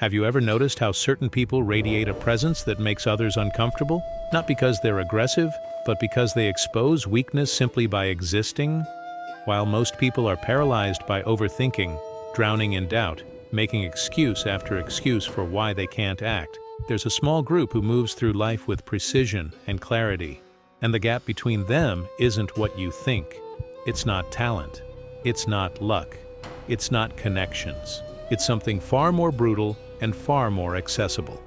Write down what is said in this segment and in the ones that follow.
Have you ever noticed how certain people radiate a presence that makes others uncomfortable? Not because they're aggressive, but because they expose weakness simply by existing? While most people are paralyzed by overthinking, drowning in doubt, making excuse after excuse for why they can't act, there's a small group who moves through life with precision and clarity. And the gap between them isn't what you think. It's not talent. It's not luck. It's not connections. It's something far more brutal and far more accessible.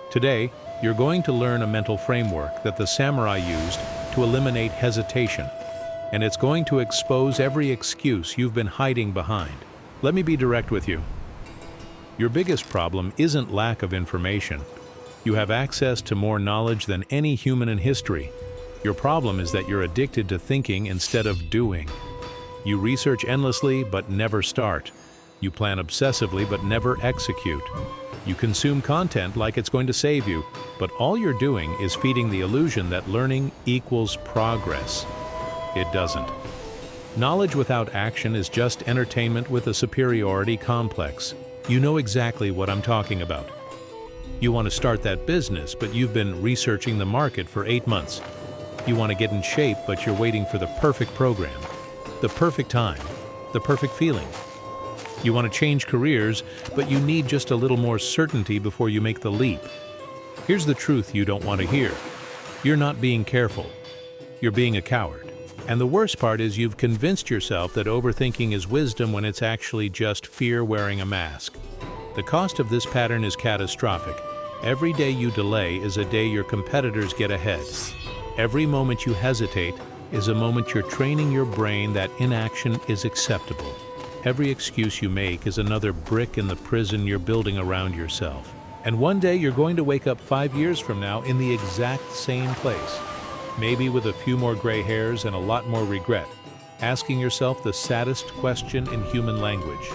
Today, you're going to learn a mental framework that the samurai used to eliminate hesitation, and it's going to expose every excuse you've been hiding behind. Let me be direct with you. Your biggest problem isn't lack of information. You have access to more knowledge than any human in history. Your problem is that you're addicted to thinking instead of doing. You research endlessly but never start. You plan obsessively but never execute. You consume content like it's going to save you, but all you're doing is feeding the illusion that learning equals progress. It doesn't. Knowledge without action is just entertainment with a superiority complex. You know exactly what I'm talking about. You want to start that business, but you've been researching the market for 8 months. You want to get in shape, but you're waiting for the perfect program, the perfect time, the perfect feeling. You want to change careers, but you need just a little more certainty before you make the leap. Here's the truth you don't want to hear. You're not being careful. You're being a coward. And the worst part is you've convinced yourself that overthinking is wisdom when it's actually just fear wearing a mask. The cost of this pattern is catastrophic. Every day you delay is a day your competitors get ahead. Every moment you hesitate is a moment you're training your brain that inaction is acceptable. Every excuse you make is another brick in the prison you're building around yourself. And one day you're going to wake up 5 years from now in the exact same place. Maybe with a few more gray hairs and a lot more regret, asking yourself the saddest question in human language.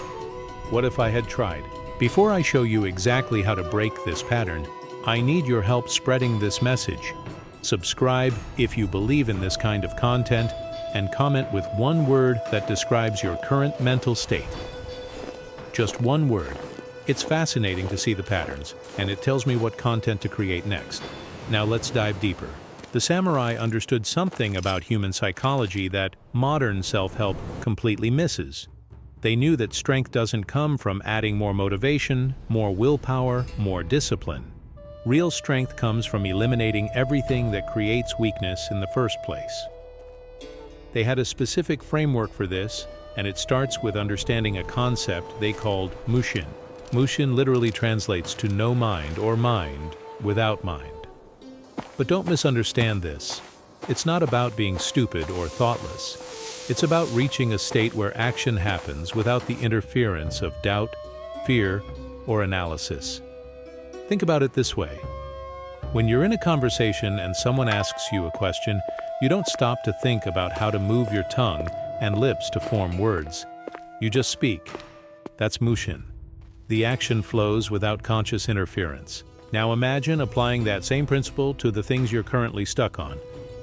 What if I had tried? Before I show you exactly how to break this pattern, I need your help spreading this message. Subscribe if you believe in this kind of content, and comment with one word that describes your current mental state. Just one word. It's fascinating to see the patterns, and it tells me what content to create next. Now let's dive deeper. The samurai understood something about human psychology that modern self-help completely misses. They knew that strength doesn't come from adding more motivation, more willpower, more discipline. Real strength comes from eliminating everything that creates weakness in the first place. They had a specific framework for this, and it starts with understanding a concept they called mushin. Mushin literally translates to no mind or mind without mind. But don't misunderstand this. It's not about being stupid or thoughtless. It's about reaching a state where action happens without the interference of doubt, fear, or analysis. Think about it this way. When you're in a conversation and someone asks you a question, you don't stop to think about how to move your tongue and lips to form words. You just speak. That's mushin. The action flows without conscious interference. Now imagine applying that same principle to the things you're currently stuck on.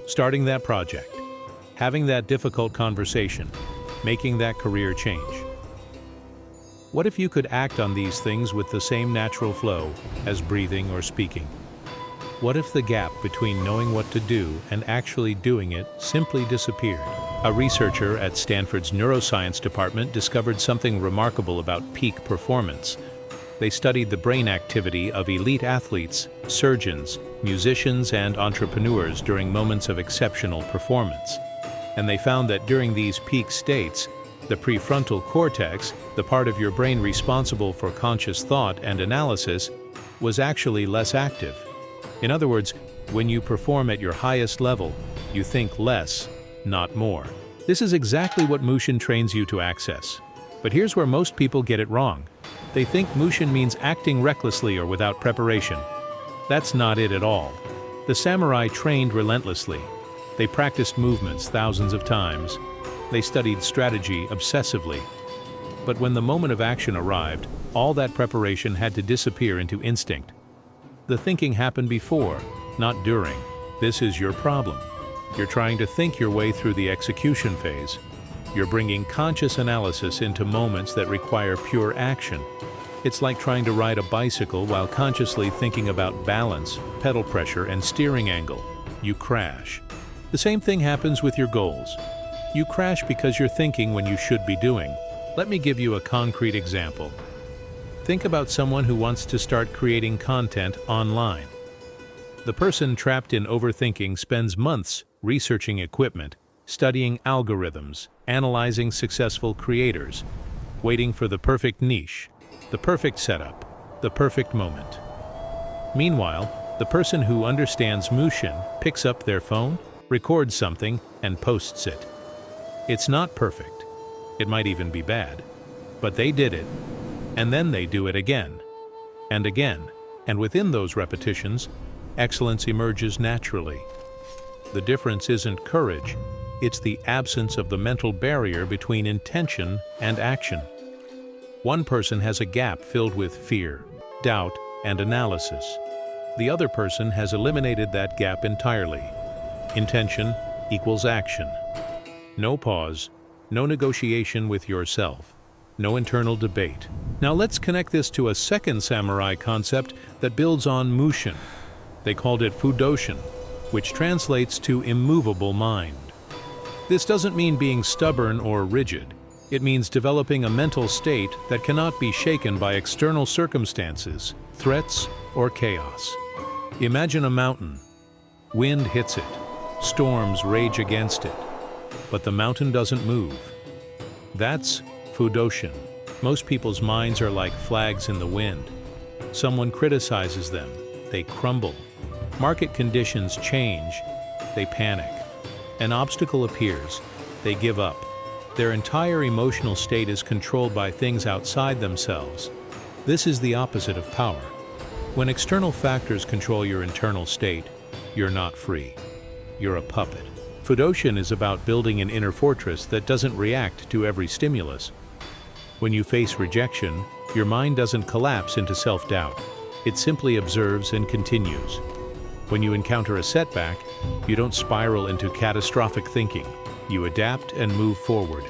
Starting that project, having that difficult conversation, making that career change. What if you could act on these things with the same natural flow as breathing or speaking? What if the gap between knowing what to do and actually doing it simply disappeared? A researcher at Stanford's neuroscience department discovered something remarkable about peak performance. They studied the brain activity of elite athletes, surgeons, musicians, and entrepreneurs during moments of exceptional performance. And they found that during these peak states, the prefrontal cortex, the part of your brain responsible for conscious thought and analysis, was actually less active. In other words, when you perform at your highest level, you think less, not more. This is exactly what mushin trains you to access. But here's where most people get it wrong. They think mushin means acting recklessly or without preparation. That's not it at all. The samurai trained relentlessly. They practiced movements thousands of times. They studied strategy obsessively. But when the moment of action arrived, all that preparation had to disappear into instinct. The thinking happened before, not during. This is your problem. You're trying to think your way through the execution phase. You're bringing conscious analysis into moments that require pure action. It's like trying to ride a bicycle while consciously thinking about balance, pedal pressure, and steering angle. You crash. The same thing happens with your goals. You crash because you're thinking when you should be doing. Let me give you a concrete example. Think about someone who wants to start creating content online. The person trapped in overthinking spends months researching equipment, studying algorithms, analyzing successful creators, waiting for the perfect niche, the perfect setup, the perfect moment. Meanwhile, the person who understands motion picks up their phone, records something, and posts it. It's not perfect. It might even be bad. But they did it, and then they do it again, and within those repetitions, excellence emerges naturally. The difference isn't courage, it's the absence of the mental barrier between intention and action. One person has a gap filled with fear, doubt, and analysis. The other person has eliminated that gap entirely. Intention equals action. No pause, no negotiation with yourself, no internal debate. Now let's connect this to a second samurai concept that builds on mushin. They called it fudoshin, which translates to immovable mind. This doesn't mean being stubborn or rigid. It means developing a mental state that cannot be shaken by external circumstances, threats, or chaos. Imagine a mountain. Wind hits it. Storms rage against it. But the mountain doesn't move. That's fudoshin. Most people's minds are like flags in the wind. Someone criticizes them. They crumble. Market conditions change. They panic. An obstacle appears. They give up. Their entire emotional state is controlled by things outside themselves. This is the opposite of power. When external factors control your internal state, you're not free. You're a puppet. Fudoshin is about building an inner fortress that doesn't react to every stimulus. When you face rejection, your mind doesn't collapse into self-doubt. It simply observes and continues. When you encounter a setback, you don't spiral into catastrophic thinking. You adapt and move forward.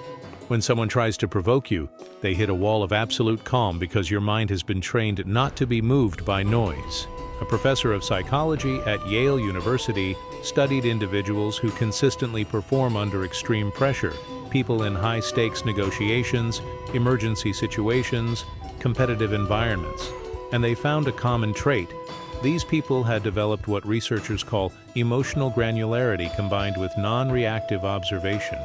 When someone tries to provoke you, they hit a wall of absolute calm because your mind has been trained not to be moved by noise. A professor of psychology at Yale University studied individuals who consistently perform under extreme pressure, people in high-stakes negotiations, emergency situations, competitive environments. And they found a common trait. These people had developed what researchers call emotional granularity combined with non-reactive observation.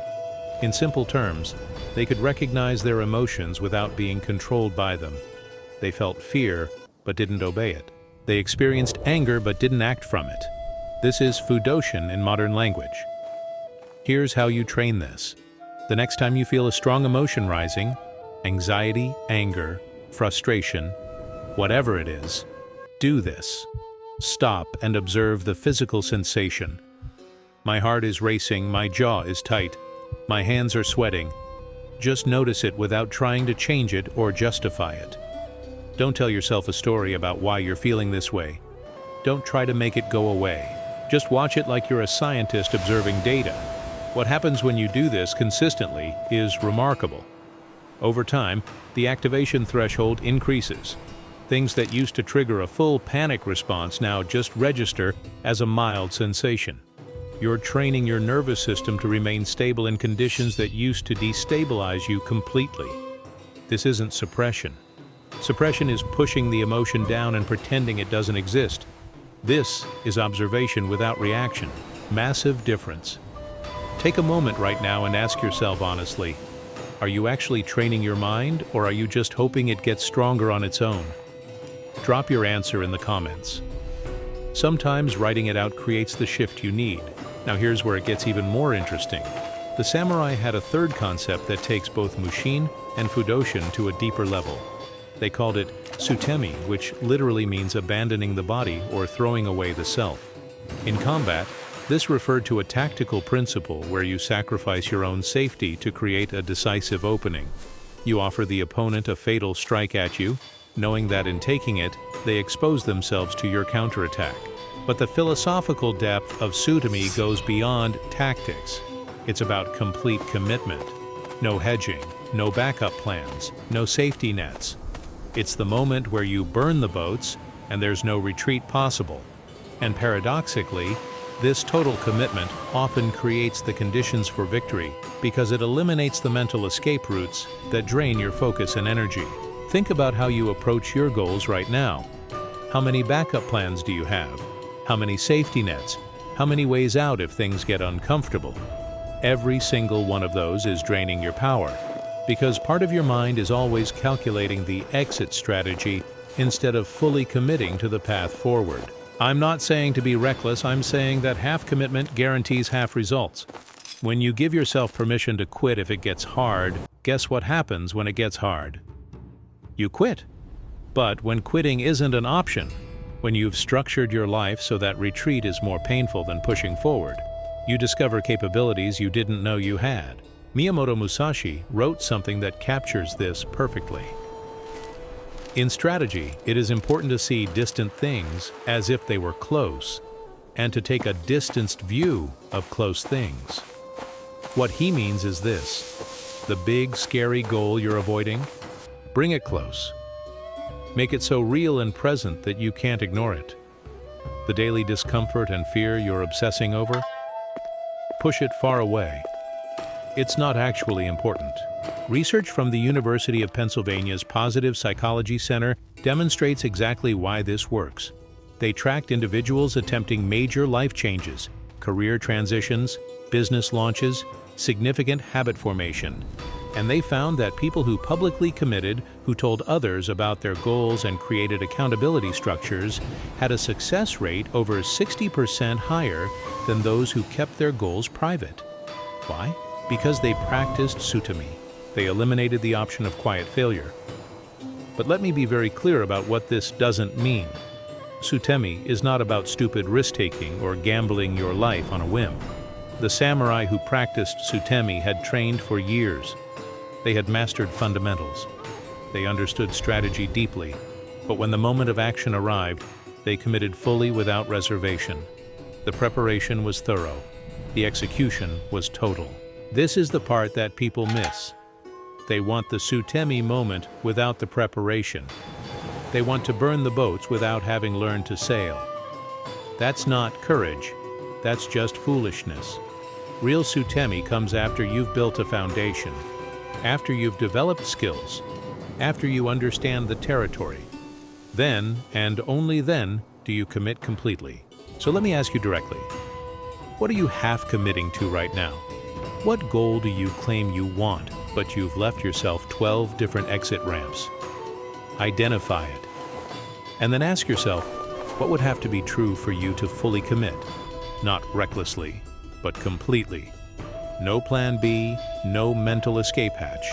In simple terms, they could recognize their emotions without being controlled by them. They felt fear, but didn't obey it. They experienced anger, but didn't act from it. This is fudoshin in modern language. Here's how you train this. The next time you feel a strong emotion rising, anxiety, anger, frustration, whatever it is, do this. Stop and observe the physical sensation. My heart is racing, my jaw is tight, my hands are sweating. Just notice it without trying to change it or justify it. Don't tell yourself a story about why you're feeling this way. Don't try to make it go away. Just watch it like you're a scientist observing data. What happens when you do this consistently is remarkable. Over time, the activation threshold increases. Things that used to trigger a full panic response now just register as a mild sensation. You're training your nervous system to remain stable in conditions that used to destabilize you completely. This isn't suppression. Suppression is pushing the emotion down and pretending it doesn't exist. This is observation without reaction. Massive difference. Take a moment right now and ask yourself honestly, are you actually training your mind, or are you just hoping it gets stronger on its own? Drop your answer in the comments. Sometimes writing it out creates the shift you need. Now here's where it gets even more interesting. The samurai had a third concept that takes both mushin and fudoshin to a deeper level. They called it sutemi, which literally means abandoning the body or throwing away the self. In combat, this referred to a tactical principle where you sacrifice your own safety to create a decisive opening. You offer the opponent a fatal strike at you, knowing that in taking it, they expose themselves to your counterattack. But the philosophical depth of sutemi goes beyond tactics. It's about complete commitment. No hedging, no backup plans, no safety nets. It's the moment where you burn the boats and there's no retreat possible. And paradoxically, this total commitment often creates the conditions for victory because it eliminates the mental escape routes that drain your focus and energy. Think about how you approach your goals right now. How many backup plans do you have? How many safety nets? How many ways out if things get uncomfortable? Every single one of those is draining your power, because part of your mind is always calculating the exit strategy instead of fully committing to the path forward. I'm not saying to be reckless, I'm saying that half commitment guarantees half results. When you give yourself permission to quit if it gets hard, guess what happens when it gets hard? You quit. But when quitting isn't an option, when you've structured your life so that retreat is more painful than pushing forward, you discover capabilities you didn't know you had. Miyamoto Musashi wrote something that captures this perfectly. In strategy, it is important to see distant things as if they were close, and to take a distanced view of close things. What he means is this: the big, scary goal you're avoiding, bring it close. Make it so real and present that you can't ignore it. The daily discomfort and fear you're obsessing over, push it far away. It's not actually important. Research from the University of Pennsylvania's Positive Psychology Center demonstrates exactly why this works. They tracked individuals attempting major life changes, career transitions, business launches, significant habit formation, and they found that people who publicly committed, who told others about their goals and created accountability structures, had a success rate over 60% higher than those who kept their goals private. Why? Because they practiced sutami. They eliminated the option of quiet failure. But let me be very clear about what this doesn't mean. Sutemi is not about stupid risk-taking or gambling your life on a whim. The samurai who practiced sutemi had trained for years. They had mastered fundamentals. They understood strategy deeply, but when the moment of action arrived, they committed fully without reservation. The preparation was thorough. The execution was total. This is the part that people miss. They want the sutemi moment without the preparation. They want to burn the boats without having learned to sail. That's not courage. That's just foolishness. Real sutemi comes after you've built a foundation, after you've developed skills, after you understand the territory. Then, and only then, do you commit completely. So let me ask you directly, what are you half committing to right now? What goal do you claim you want, but you've left yourself 12 different exit ramps? Identify it. And then ask yourself, what would have to be true for you to fully commit? Not recklessly, but completely. No plan B, no mental escape hatch.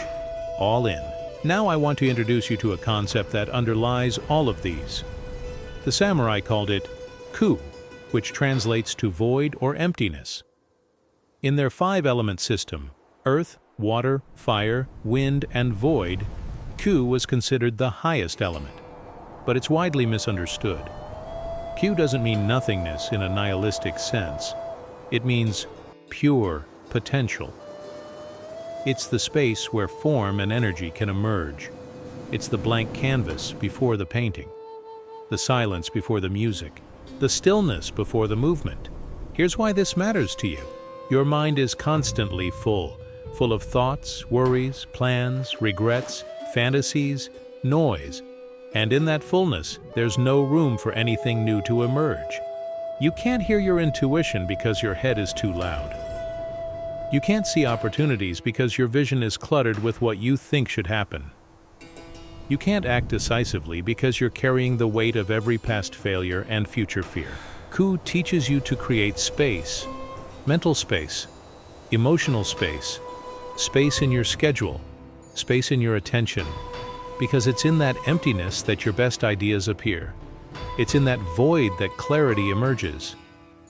All in. Now I want to introduce you to a concept that underlies all of these. The samurai called it ku, which translates to void or emptiness. In their 5-element system, earth, water, fire, wind, and void, ku was considered the highest element. But it's widely misunderstood. Ku doesn't mean nothingness in a nihilistic sense. It means pure potential. It's the space where form and energy can emerge. It's the blank canvas before the painting, the silence before the music, the stillness before the movement. Here's why this matters to you. Your mind is constantly full of thoughts, worries, plans, regrets, fantasies, noise. And in that fullness, there's no room for anything new to emerge. You can't hear your intuition because your head is too loud. You can't see opportunities because your vision is cluttered with what you think should happen. You can't act decisively because you're carrying the weight of every past failure and future fear. Ku teaches you to create space, mental space, emotional space, space in your schedule, space in your attention, because it's in that emptiness that your best ideas appear. It's in that void that clarity emerges.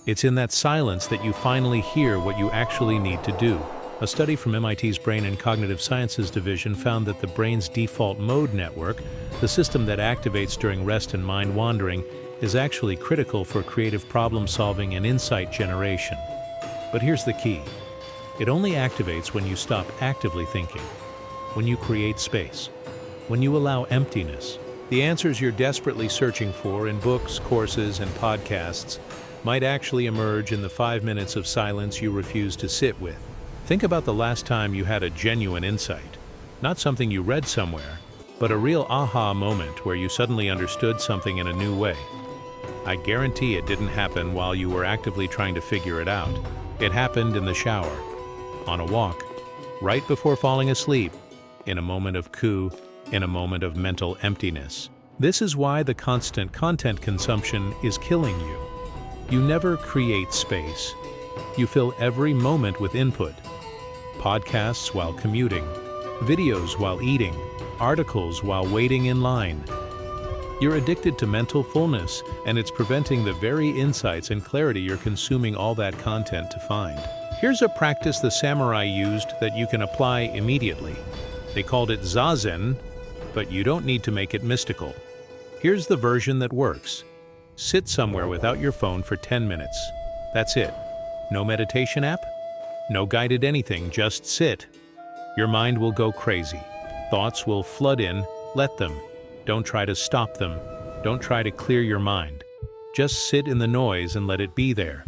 It's in that silence that you finally hear what you actually need to do. A study from MIT's Brain and Cognitive Sciences Division found that the brain's default mode network, the system that activates during rest and mind wandering, is actually critical for creative problem solving and insight generation. But here's the key. It only activates when you stop actively thinking, when you create space, when you allow emptiness, The answers you're desperately searching for in books, courses, and podcasts might actually emerge in the 5 minutes of silence you refuse to sit with. Think about the last time you had a genuine insight. Not something you read somewhere, but a real aha moment where you suddenly understood something in a new way. I guarantee it didn't happen while you were actively trying to figure it out. It happened in the shower, on a walk, right before falling asleep, in a moment of in a moment of mental emptiness. This is why the constant content consumption is killing you. You never create space. You fill every moment with input. Podcasts while commuting, videos while eating, articles while waiting in line. You're addicted to mental fullness, and it's preventing the very insights and clarity you're consuming all that content to find. Here's a practice the samurai used that you can apply immediately. They called it zazen, but you don't need to make it mystical. Here's the version that works. Sit somewhere without your phone for 10 minutes. That's it. No meditation app? No guided anything, just sit. Your mind will go crazy. Thoughts will flood in, let them. Don't try to stop them. Don't try to clear your mind. Just sit in the noise and let it be there.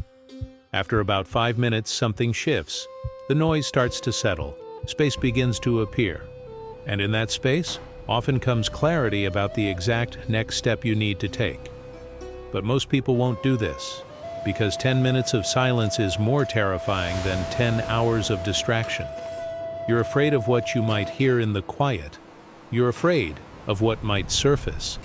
After about 5 minutes, something shifts. The noise starts to settle. Space begins to appear. And in that space, often comes clarity about the exact next step you need to take. But most people won't do this, because 10 minutes of silence is more terrifying than 10 hours of distraction. You're afraid of what you might hear in the quiet. You're afraid of what might surface.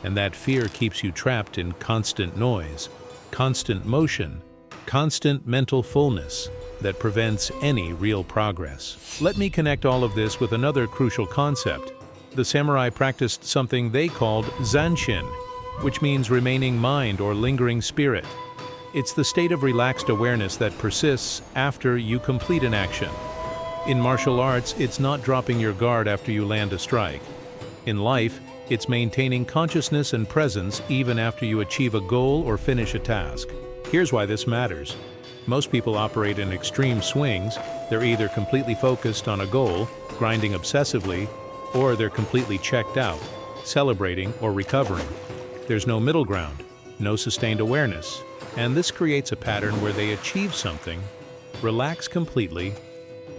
And that fear keeps you trapped in constant noise, constant motion, constant mental fullness that prevents any real progress. Let me connect all of this with another crucial concept. The samurai practiced something they called zanshin, which means remaining mind or lingering spirit. It's the state of relaxed awareness that persists after you complete an action. In martial arts, it's not dropping your guard after you land a strike. In life, it's maintaining consciousness and presence even after you achieve a goal or finish a task. Here's why this matters. Most people operate in extreme swings. They're either completely focused on a goal, grinding obsessively, or they're completely checked out, celebrating or recovering. There's no middle ground, no sustained awareness, and this creates a pattern where they achieve something, relax completely,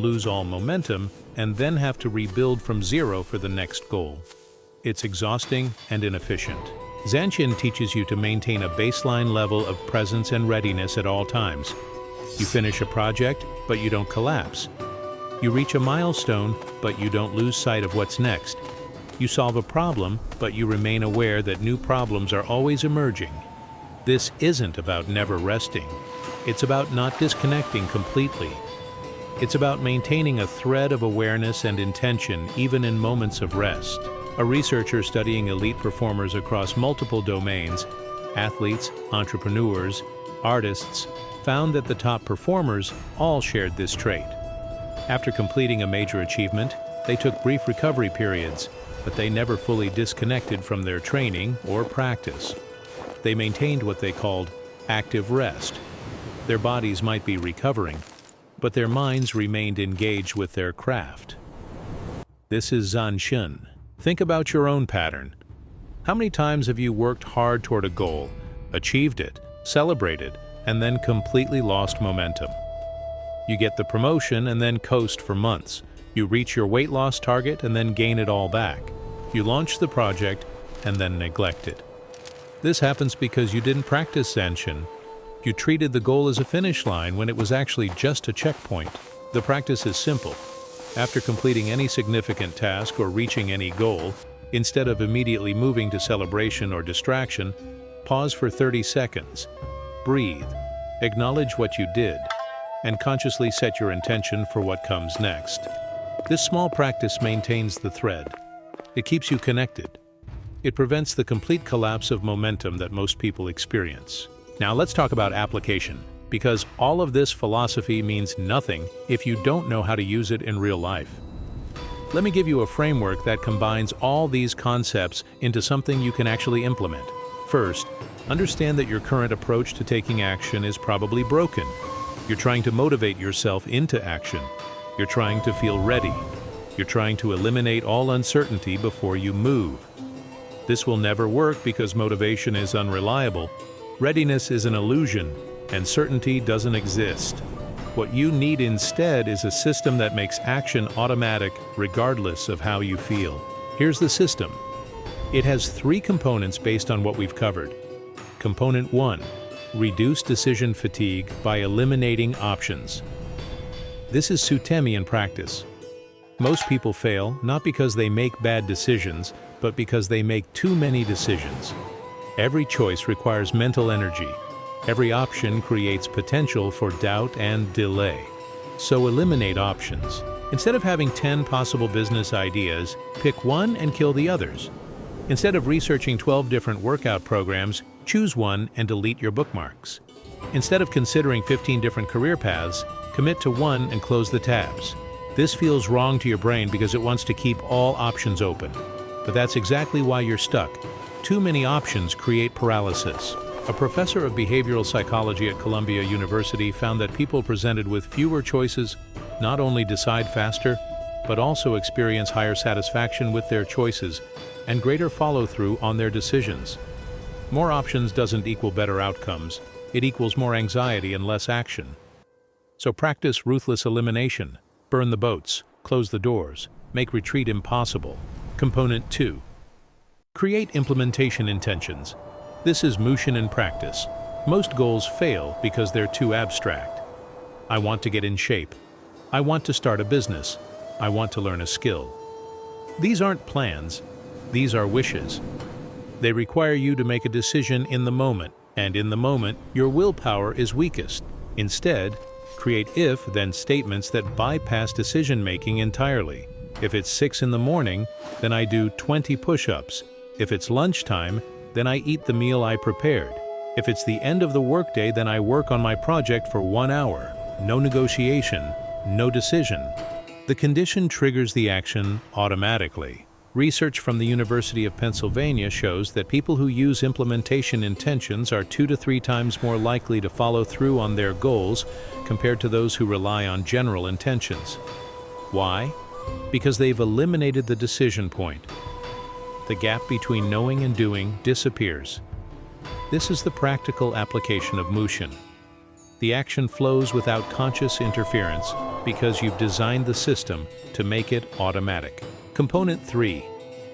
lose all momentum, and then have to rebuild from zero for the next goal. It's exhausting and inefficient. Zanshin teaches you to maintain a baseline level of presence and readiness at all times. You finish a project, but you don't collapse. You reach a milestone, but you don't lose sight of what's next. You solve a problem, but you remain aware that new problems are always emerging. This isn't about never resting. It's about not disconnecting completely. It's about maintaining a thread of awareness and intention even in moments of rest. A researcher studying elite performers across multiple domains, athletes, entrepreneurs, artists, found that the top performers all shared this trait. After completing a major achievement, they took brief recovery periods, but they never fully disconnected from their training or practice. They maintained what they called active rest. Their bodies might be recovering, but their minds remained engaged with their craft. This is zanshin. Think about your own pattern. How many times have you worked hard toward a goal, achieved it, celebrated, and then completely lost momentum? You get the promotion and then coast for months. You reach your weight loss target and then gain it all back. You launch the project and then neglect it. This happens because you didn't practice zanshin. You treated the goal as a finish line when it was actually just a checkpoint. The practice is simple. After completing any significant task or reaching any goal, instead of immediately moving to celebration or distraction, pause for 30 seconds. Breathe. Acknowledge what you did, and consciously set your intention for what comes next. This small practice maintains the thread. It keeps you connected. It prevents the complete collapse of momentum that most people experience. Now let's talk about application, because all of this philosophy means nothing if you don't know how to use it in real life. Let me give you a framework that combines all these concepts into something you can actually implement. First, understand that your current approach to taking action is probably broken. You're trying to motivate yourself into action. You're trying to feel ready. You're trying to eliminate all uncertainty before you move. This will never work because motivation is unreliable, readiness is an illusion, and certainty doesn't exist. What you need instead is a system that makes action automatic regardless of how you feel. Here's the system. It has 3 components based on what we've covered. Component 1. Reduce decision fatigue by eliminating options. This is Sutemi in practice. Most people fail not because they make bad decisions, but because they make too many decisions. Every choice requires mental energy. Every option creates potential for doubt and delay. So eliminate options. Instead of having 10 possible business ideas, pick one and kill the others. Instead of researching 12 different workout programs, choose one and delete your bookmarks. Instead of considering 15 different career paths, commit to one and close the tabs. This feels wrong to your brain because it wants to keep all options open. But that's exactly why you're stuck. Too many options create paralysis. A professor of behavioral psychology at Columbia University found that people presented with fewer choices not only decide faster, but also experience higher satisfaction with their choices and greater follow-through on their decisions. More options doesn't equal better outcomes. It equals more anxiety and less action. So practice ruthless elimination. Burn the boats, close the doors, make retreat impossible. Component 2. Create implementation intentions. This is motion in practice. Most goals fail because they're too abstract. I want to get in shape. I want to start a business. I want to learn a skill. These aren't plans. These are wishes. They require you to make a decision in the moment, and in the moment, your willpower is weakest. Instead, create if-then statements that bypass decision-making entirely. If it's 6 in the morning, then I do 20 push-ups. If it's lunchtime, then I eat the meal I prepared. If it's the end of the workday, then I work on my project for 1 hour. No negotiation, no decision. The condition triggers the action automatically. Research from the University of Pennsylvania shows that people who use implementation intentions are 2 to 3 times more likely to follow through on their goals compared to those who rely on general intentions. Why? Because they've eliminated the decision point. The gap between knowing and doing disappears. This is the practical application of motion. The action flows without conscious interference because you've designed the system to make it automatic. Component 3.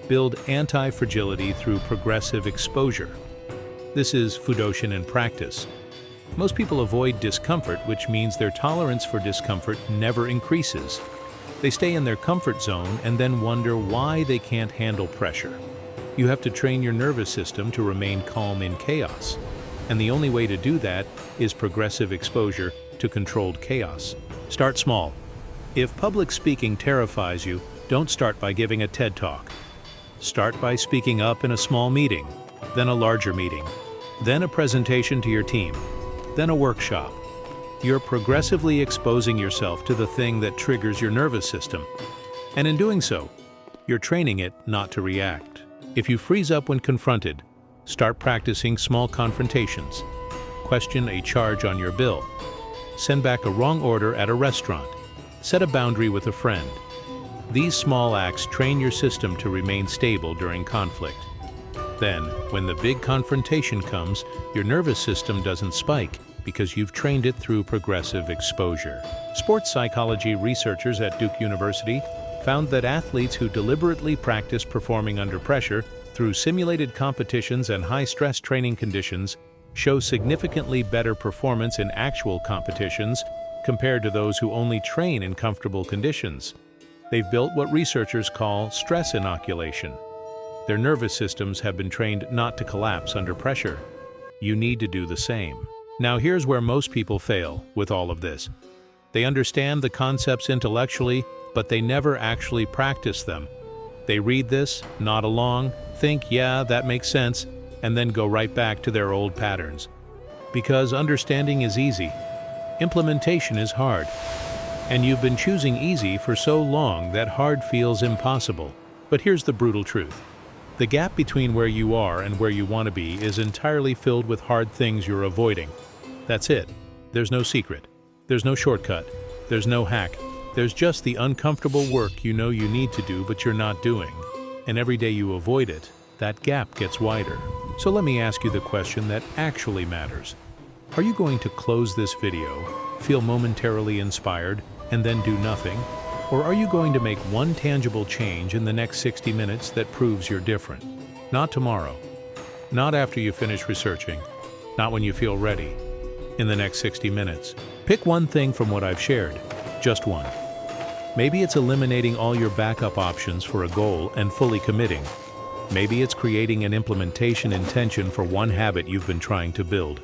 Build anti-fragility through progressive exposure. This is Fudoshin in practice. Most people avoid discomfort, which means their tolerance for discomfort never increases. They stay in their comfort zone and then wonder why they can't handle pressure. You have to train your nervous system to remain calm in chaos. And the only way to do that is progressive exposure to controlled chaos. Start small. If public speaking terrifies you, don't start by giving a TED Talk. Start by speaking up in a small meeting, then a larger meeting, then a presentation to your team, then a workshop. You're progressively exposing yourself to the thing that triggers your nervous system. And in doing so, you're training it not to react. If you freeze up when confronted, start practicing small confrontations. Question a charge on your bill. Send back a wrong order at a restaurant. Set a boundary with a friend. These small acts train your system to remain stable during conflict. Then, when the big confrontation comes, your nervous system doesn't spike because you've trained it through progressive exposure. Sports psychology researchers at Duke University found that athletes who deliberately practice performing under pressure through simulated competitions and high-stress training conditions show significantly better performance in actual competitions compared to those who only train in comfortable conditions. They've built what researchers call stress inoculation. Their nervous systems have been trained not to collapse under pressure. You need to do the same. Now here's where most people fail with all of this. They understand the concepts intellectually, but they never actually practice them. They read this, nod along, think, yeah, that makes sense, and then go right back to their old patterns. Because understanding is easy, implementation is hard. And you've been choosing easy for so long that hard feels impossible. But here's the brutal truth. The gap between where you are and where you want to be is entirely filled with hard things you're avoiding. That's it. There's no secret. There's no shortcut. There's no hack. There's just the uncomfortable work you know you need to do but you're not doing. And every day you avoid it, that gap gets wider. So let me ask you the question that actually matters. Are you going to close this video, feel momentarily inspired, and then do nothing? Or are you going to make one tangible change in the next 60 minutes that proves you're different? Not tomorrow. Not after you finish researching. Not when you feel ready. In the next 60 minutes. Pick one thing from what I've shared. Just one. Maybe it's eliminating all your backup options for a goal and fully committing. Maybe it's creating an implementation intention for one habit you've been trying to build.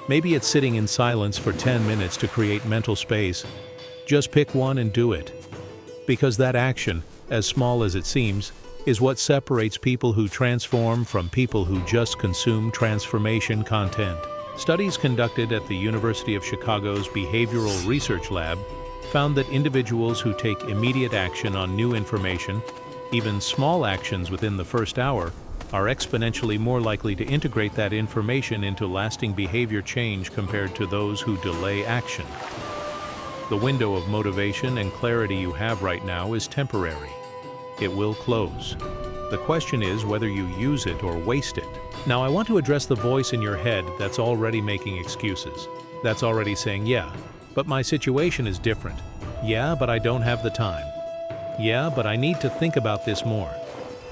Maybe it's sitting in silence for 10 minutes to create mental space. Just pick one and do it. Because that action, as small as it seems, is what separates people who transform from people who just consume transformation content. Studies conducted at the University of Chicago's Behavioral Research Lab found that individuals who take immediate action on new information, even small actions within the first hour, are exponentially more likely to integrate that information into lasting behavior change compared to those who delay action. The window of motivation and clarity you have right now is temporary. It will close. The question is whether you use it or waste it. Now I want to address the voice in your head that's already making excuses. That's already saying, yeah, but my situation is different. Yeah, but I don't have the time. Yeah, but I need to think about this more.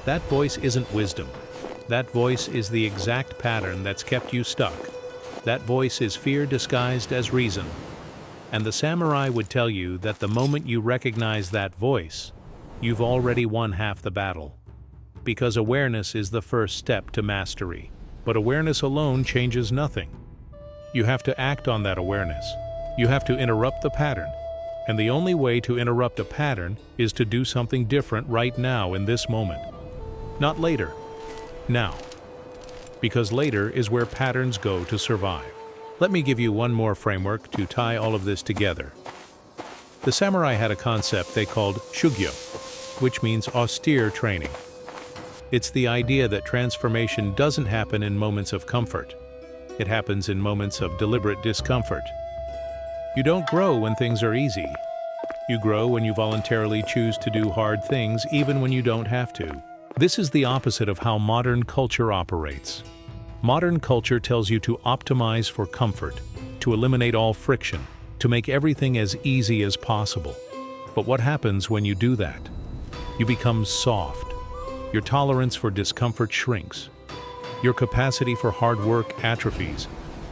That voice isn't wisdom. That voice is the exact pattern that's kept you stuck. That voice is fear disguised as reason. And the samurai would tell you that the moment you recognize that voice, you've already won half the battle. Because awareness is the first step to mastery. But awareness alone changes nothing. You have to act on that awareness. You have to interrupt the pattern. And the only way to interrupt a pattern is to do something different right now in this moment. Not later. Now. Because later is where patterns go to survive. Let me give you one more framework to tie all of this together. The samurai had a concept they called shugyo, which means austere training. It's the idea that transformation doesn't happen in moments of comfort. It happens in moments of deliberate discomfort. You don't grow when things are easy. You grow when you voluntarily choose to do hard things even when you don't have to. This is the opposite of how modern culture operates. Modern culture tells you to optimize for comfort, to eliminate all friction, to make everything as easy as possible. But what happens when you do that? You become soft. Your tolerance for discomfort shrinks. Your capacity for hard work atrophies.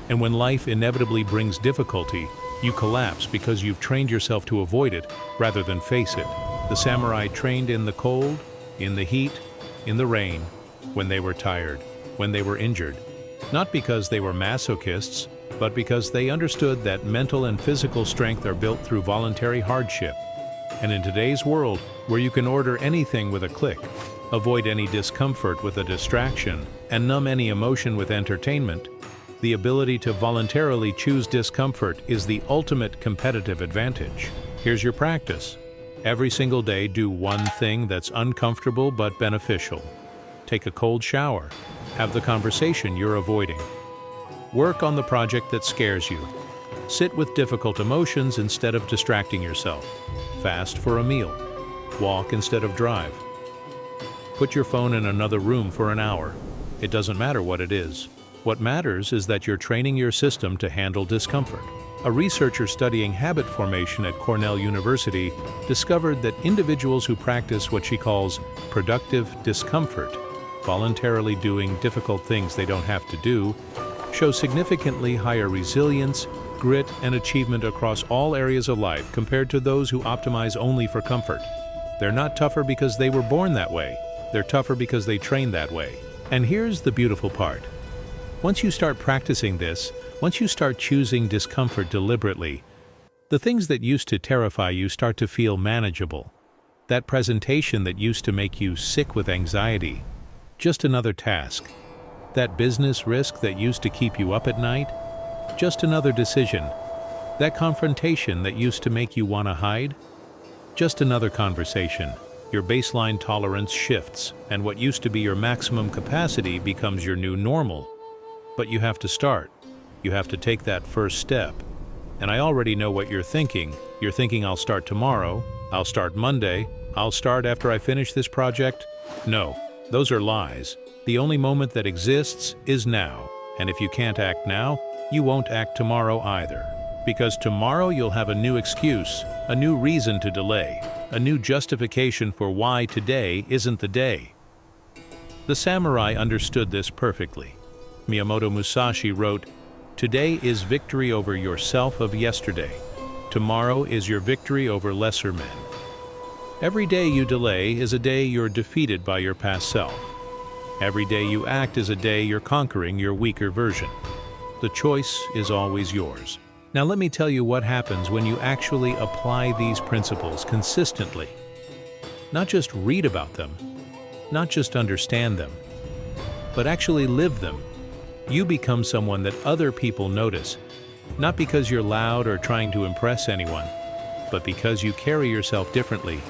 And when life inevitably brings difficulty, you collapse because you've trained yourself to avoid it rather than face it. The samurai trained in the cold, in the heat, in the rain, when they were tired, when they were injured. Not because they were masochists, but because they understood that mental and physical strength are built through voluntary hardship. And in today's world, where you can order anything with a click, avoid any discomfort with a distraction, and numb any emotion with entertainment, the ability to voluntarily choose discomfort is the ultimate competitive advantage. Here's your practice. Every single day, do one thing that's uncomfortable but beneficial. Take a cold shower. Have the conversation you're avoiding. Work on the project that scares you. Sit with difficult emotions instead of distracting yourself. Fast for a meal. Walk instead of drive. Put your phone in another room for an hour. It doesn't matter what it is. What matters is that you're training your system to handle discomfort. A researcher studying habit formation at Cornell University discovered that individuals who practice what she calls productive discomfort, voluntarily doing difficult things they don't have to do, show significantly higher resilience, grit, and achievement across all areas of life compared to those who optimize only for comfort. They're not tougher because they were born that way. They're tougher because they trained that way. And here's the beautiful part. Once you start practicing this, once you start choosing discomfort deliberately, the things that used to terrify you start to feel manageable. That presentation that used to make you sick with anxiety, just another task. That business risk that used to keep you up at night, just another decision. That confrontation that used to make you want to hide, just another conversation. Your baseline tolerance shifts, and what used to be your maximum capacity becomes your new normal. But you have to start. You have to take that first step. And I already know what you're thinking. You're thinking, I'll start tomorrow, I'll start Monday, I'll start after I finish this project. No, those are lies. The only moment that exists is now, and if you can't act now, you won't act tomorrow either. Because tomorrow you'll have a new excuse, a new reason to delay, a new justification for why today isn't the day. The samurai understood this perfectly. Miyamoto Musashi wrote, "Today is victory over yourself of yesterday. Tomorrow is your victory over lesser men." Every day you delay is a day you're defeated by your past self. Every day you act is a day you're conquering your weaker version. The choice is always yours. Now let me tell you what happens when you actually apply these principles consistently. Not just read about them, not just understand them, but actually live them. You become someone that other people notice, not because you're loud or trying to impress anyone, but because you carry yourself differently.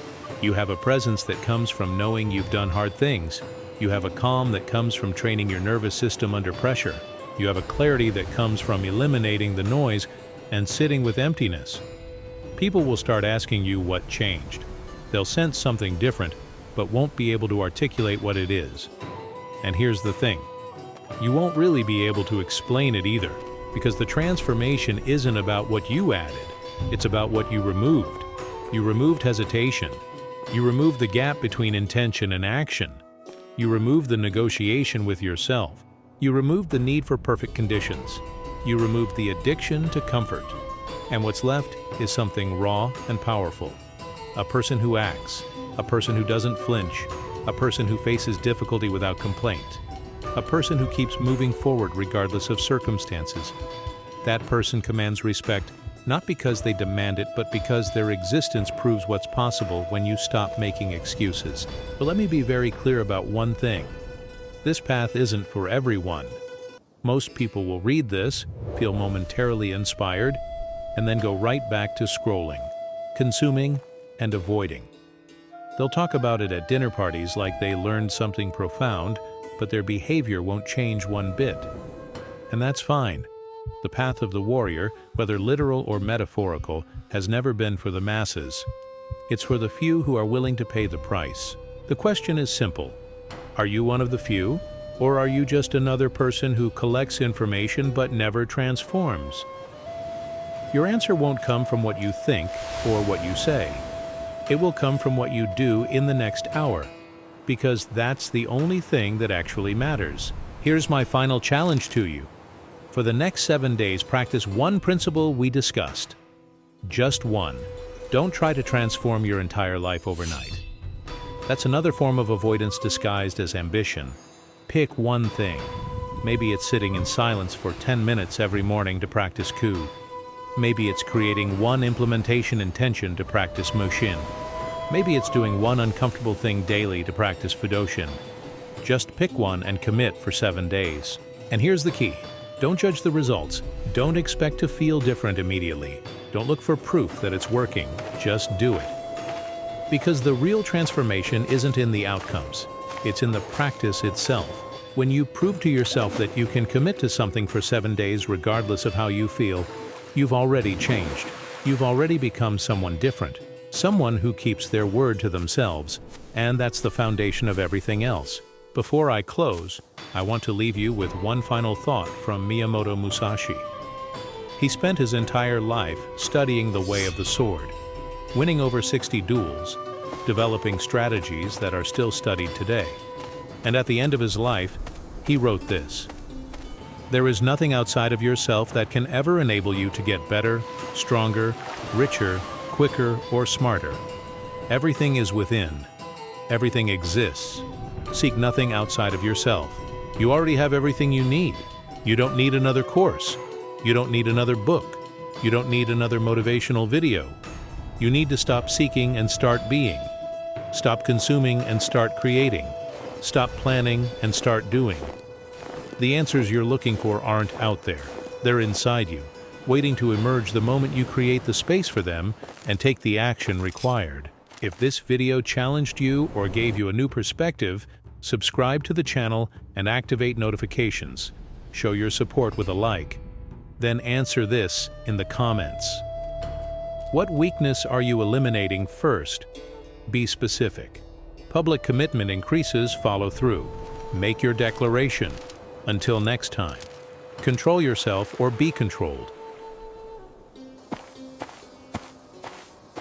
You have a presence that comes from knowing you've done hard things. You have a calm that comes from training your nervous system under pressure. You have a clarity that comes from eliminating the noise and sitting with emptiness. People will start asking you what changed. They'll sense something different, but won't be able to articulate what it is. And here's the thing. You won't really be able to explain it either, because the transformation isn't about what you added. It's about what you removed. You removed hesitation. You removed the gap between intention and action. You removed the negotiation with yourself. You removed the need for perfect conditions. You removed the addiction to comfort. And what's left is something raw and powerful. A person who acts. A person who doesn't flinch. A person who faces difficulty without complaint. A person who keeps moving forward regardless of circumstances. That person commands respect, not because they demand it, but because their existence proves what's possible when you stop making excuses. But let me be very clear about one thing. This path isn't for everyone. Most people will read this, feel momentarily inspired, and then go right back to scrolling, consuming, and avoiding. They'll talk about it at dinner parties like they learned something profound, but their behavior won't change one bit. And that's fine. The path of the warrior, whether literal or metaphorical, has never been for the masses. It's for the few who are willing to pay the price. The question is simple. Are you one of the few? Or are you just another person who collects information but never transforms? Your answer won't come from what you think or what you say. It will come from what you do in the next hour, because that's the only thing that actually matters. Here's my final challenge to you. For the next 7 days, practice one principle we discussed. Just one. Don't try to transform your entire life overnight. That's another form of avoidance disguised as ambition. Pick one thing. Maybe it's sitting in silence for 10 minutes every morning to practice Ku. Maybe it's creating one implementation intention to practice Mushin. Maybe it's doing one uncomfortable thing daily to practice Fudoshin. Just pick one and commit for 7 days. And here's the key. Don't judge the results. Don't expect to feel different immediately. Don't look for proof that it's working. Just do it. Because the real transformation isn't in the outcomes. It's in the practice itself. When you prove to yourself that you can commit to something for 7 days regardless of how you feel, you've already changed. You've already become someone different. Someone who keeps their word to themselves. And that's the foundation of everything else. Before I close, I want to leave you with one final thought from Miyamoto Musashi. He spent his entire life studying the way of the sword, winning over 60 duels, developing strategies that are still studied today. And at the end of his life, he wrote this: "There is nothing outside of yourself that can ever enable you to get better, stronger, richer, quicker, or smarter. Everything is within. Everything exists. Seek nothing outside of yourself. You already have everything you need. You don't need another course. You don't need another book. You don't need another motivational video. You need to stop seeking and start being. Stop consuming and start creating. Stop planning and start doing. The answers you're looking for aren't out there. They're inside you, waiting to emerge the moment you create the space for them and take the action required." If this video challenged you or gave you a new perspective, subscribe to the channel and activate notifications. Show your support with a like. Then answer this in the comments. What weakness are you eliminating first? Be specific. Public commitment increases follow through. Make your declaration. Until next time, control yourself or be controlled.